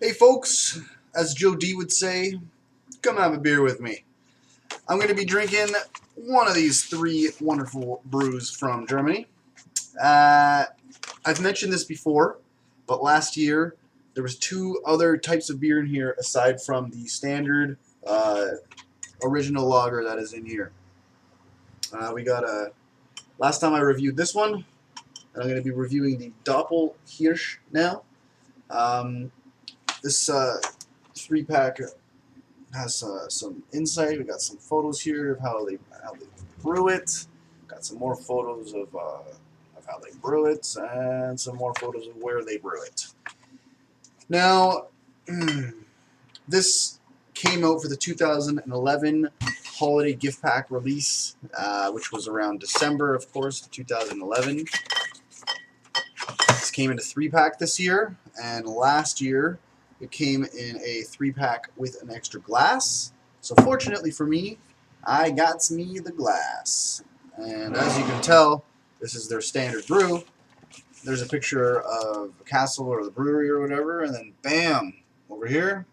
Hey folks, as Joe D would say, come have a beer with me. I'm going to be drinking one of these three wonderful brews from Germany. Uh, I've mentioned this before, but last year there was two other types of beer in here aside from the standard uh, original lager that is in here. We got a last time I reviewed this one, and I'm going to be reviewing the Doppel-Hirsch now. This three pack has some insight. We got some photos here of how they brew it. Got some more photos of how they brew it, and some more photos of where they brew it. Now, this came out for the 2011 holiday gift pack release, which was around December, of course, 2011. This came in a 3-pack this year, and last year it came in a 3-pack with an extra glass. So fortunately for me, I got me the glass. And as you can tell, this is their standard brew. There's a picture of a castle or the brewery or whatever, and then bam, over here,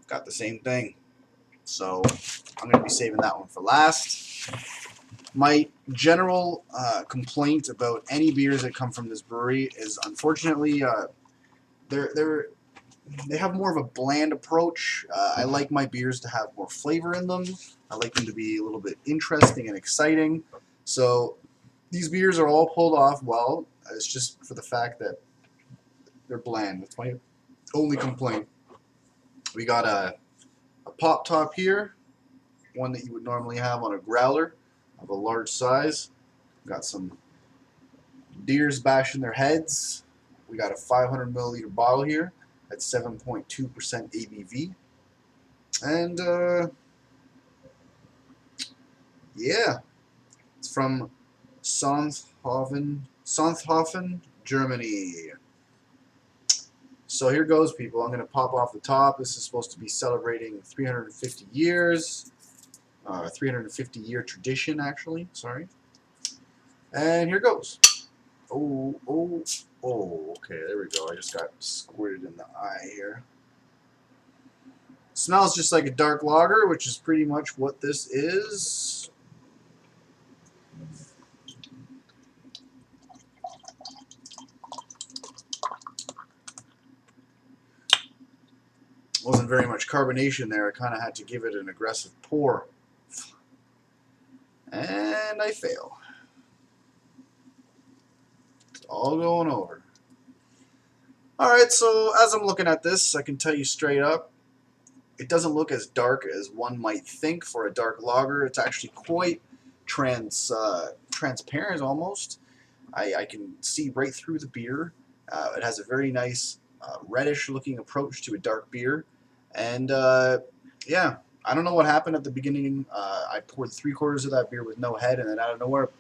got the same thing. So I'm going to be saving that one for last. My general complaint about any beers that come from this brewery is, unfortunately, they have more of a bland approach. I like my beers to have more flavor in them. I like them to be a little bit interesting and exciting. So these beers are all pulled off well. It's just for the fact that they're bland. That's my only complaint. We got a pop top here, one that you would normally have on a growler of a large size. Got some deers bashing their heads. We got a 500 milliliter bottle here at 7.2% ABV. And yeah, it's from Sonthofen, Germany. So here goes, people. I'm going to pop off the top. This is supposed to be celebrating 350 years. 350-year tradition, actually. Sorry. And here goes. Oh, okay, there we go. I just got squirted in the eye here. Smells just like a dark lager, which is pretty much what this is. Wasn't very much carbonation there. I kind of had to give it an aggressive pour. And I fail. It's all going over. Alright, so as I'm looking at this, I can tell you straight up, it doesn't look as dark as one might think for a dark lager. It's actually quite transparent almost. I can see right through the beer. It has a very nice reddish looking approach to a dark beer. And yeah, I don't know what happened at the beginning. I poured 3/4 of that beer with no head, and then out of nowhere,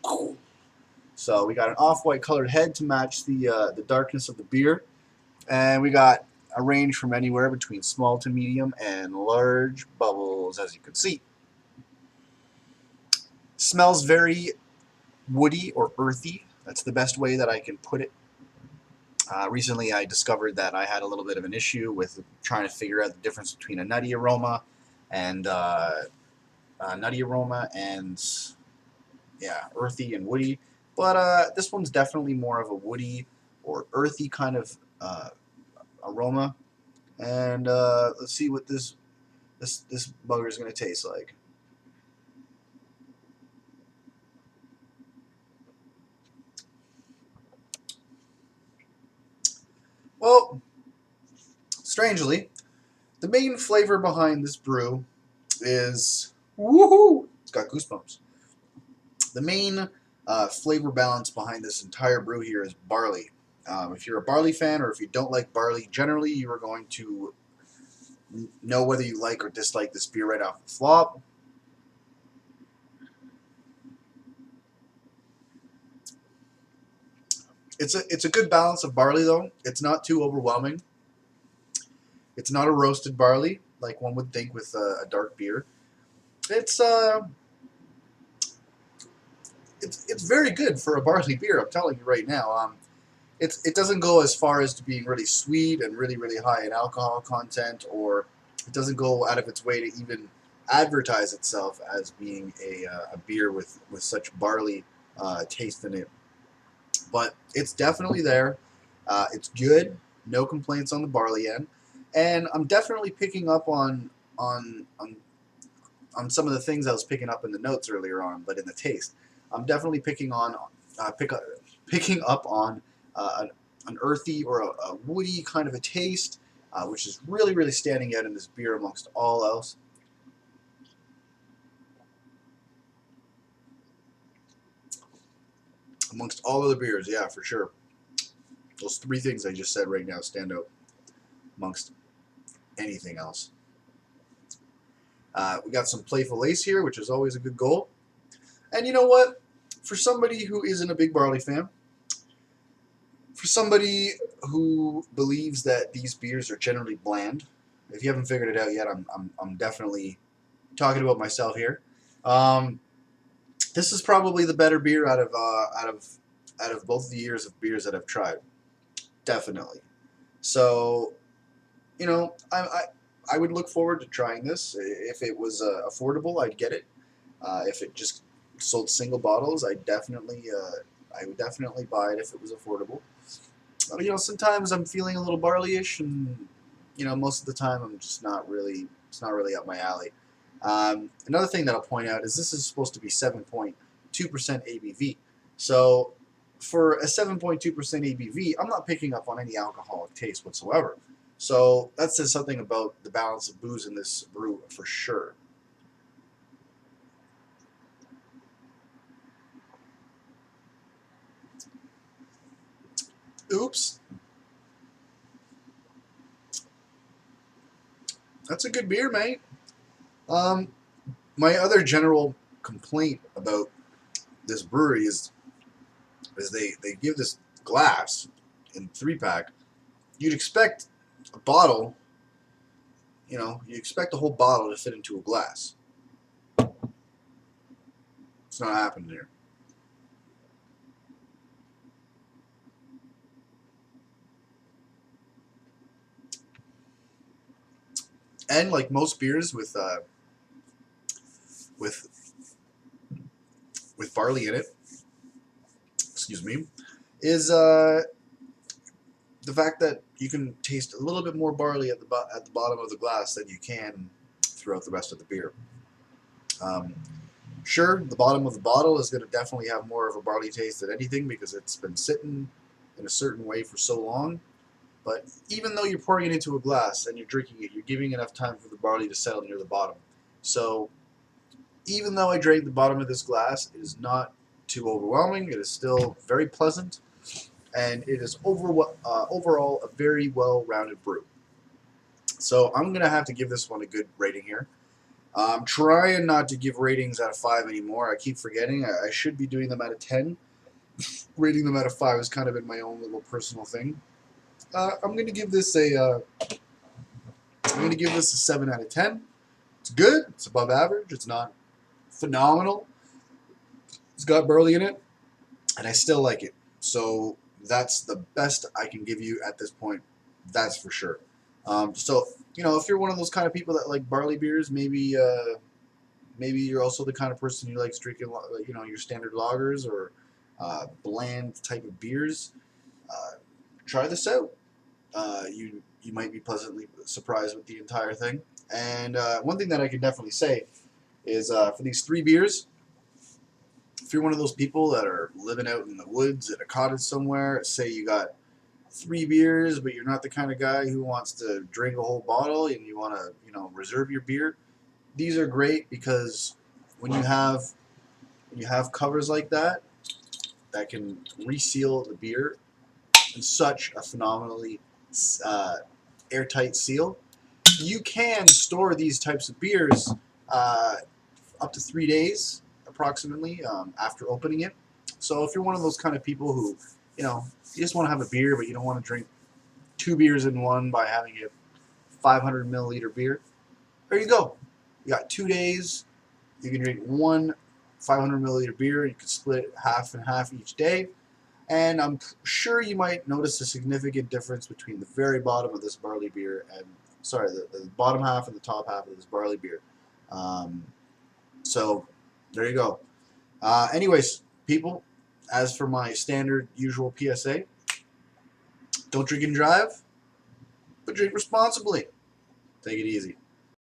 so we got an off-white colored head to match the darkness of the beer. And we got a range from anywhere between small to medium and large bubbles, as you can see. Smells very woody or earthy. That's the best way that I can put it. Recently, I discovered that I had a little bit of an issue with trying to figure out the difference between a nutty aroma and yeah, earthy and woody. But this one's definitely more of a woody or earthy kind of aroma. And let's see what this bugger is going to taste like. Well, strangely, the main flavor behind this brew is woohoo! It's got goosebumps. The main flavor balance behind this entire brew here is barley. If you're a barley fan, or if you don't like barley, generally you are going to know whether you like or dislike this beer right off the flop. It's a good balance of barley though. It's not too overwhelming. It's not a roasted barley like one would think with a dark beer. It's it's very good for a barley beer. I'm telling you right now. it doesn't go as far as to being really sweet and really high in alcohol content, or it doesn't go out of its way to even advertise itself as being a beer with such barley taste in it. But it's definitely there. It's good. No complaints on the barley end, and I'm definitely picking up on on on some of the things I was picking up in the notes earlier on, but in the taste, I'm definitely picking up on an earthy or a woody kind of a taste, which is really standing out in this beer amongst all else. Amongst all other beers, yeah, for sure. Those three things I just said right now stand out amongst anything else. We got some playful lace here, which is always a good goal. And you know what? For somebody who isn't a big barley fan, for somebody who believes that these beers are generally bland, if you haven't figured it out yet, I'm definitely talking about myself here. Um, this is probably the better beer out of both the years of beers that I've tried. Definitely. So, you know, I would look forward to trying this. If it was affordable, I'd get it. If it just sold single bottles, I would definitely buy it if it was affordable. You know, sometimes I'm feeling a little barley-ish, and you know, most of the time I'm just not really. It's not really up my alley. Another thing that I'll point out is this is supposed to be 7.2% ABV. So for a 7.2% ABV, I'm not picking up on any alcoholic taste whatsoever. So that says something about the balance of booze in this brew for sure. Oops. That's a good beer, mate. Um, my other general complaint about this brewery is they give this glass in 3-pack. You'd expect a bottle, you know, you expect a whole bottle to fit into a glass. It's not happening here. And like most beers with with barley in it, excuse me, is the fact that you can taste a little bit more barley at the bottom of the glass than you can throughout the rest of the beer. Um, sure, the bottom of the bottle is going to definitely have more of a barley taste than anything because it's been sitting in a certain way for so long. But even though you're pouring it into a glass and you're drinking it, you're giving enough time for the barley to settle near the bottom. So even though I drank the bottom of this glass, it is not too overwhelming. It is still very pleasant, and it is overall a very well-rounded brew. So I'm going to have to give this one a good rating here. I'm trying not to give ratings out of 5 anymore. I keep forgetting. I should be doing them out of 10. Rating them out of 5 is kind of in my own little personal thing. I'm going to give this a 7 out of 10. It's good. It's above average. It's not phenomenal. It's got barley in it, and I still like it. So that's the best I can give you at this point. That's for sure. So you know, if you're one of those kind of people that like barley beers, maybe you're also the kind of person who likes drinking, you know, your standard lagers or bland type of beers. Try this out. You might be pleasantly surprised with the entire thing. And one thing that I can definitely say is for these 3 beers, if you're one of those people that are living out in the woods at a cottage somewhere, say you got 3 beers, but you're not the kind of guy who wants to drink a whole bottle and you want to, you know, reserve your beer, these are great because when you have covers like that that can reseal the beer in such a phenomenally airtight seal, you can store these types of beers up to 3 days approximately after opening it. So if you're one of those kind of people who, you know, you just want to have a beer but you don't want to drink 2 beers in one by having a 500 milliliter beer, there you go. You got 2 days. You can drink one 500 milliliter beer. You can split it half and half each day. And I'm sure you might notice a significant difference between the very bottom of this barley beer and, sorry, the bottom half and the top half of this barley beer. So there you go. Anyways, people, as for my standard usual PSA, don't drink and drive, but drink responsibly. Take it easy.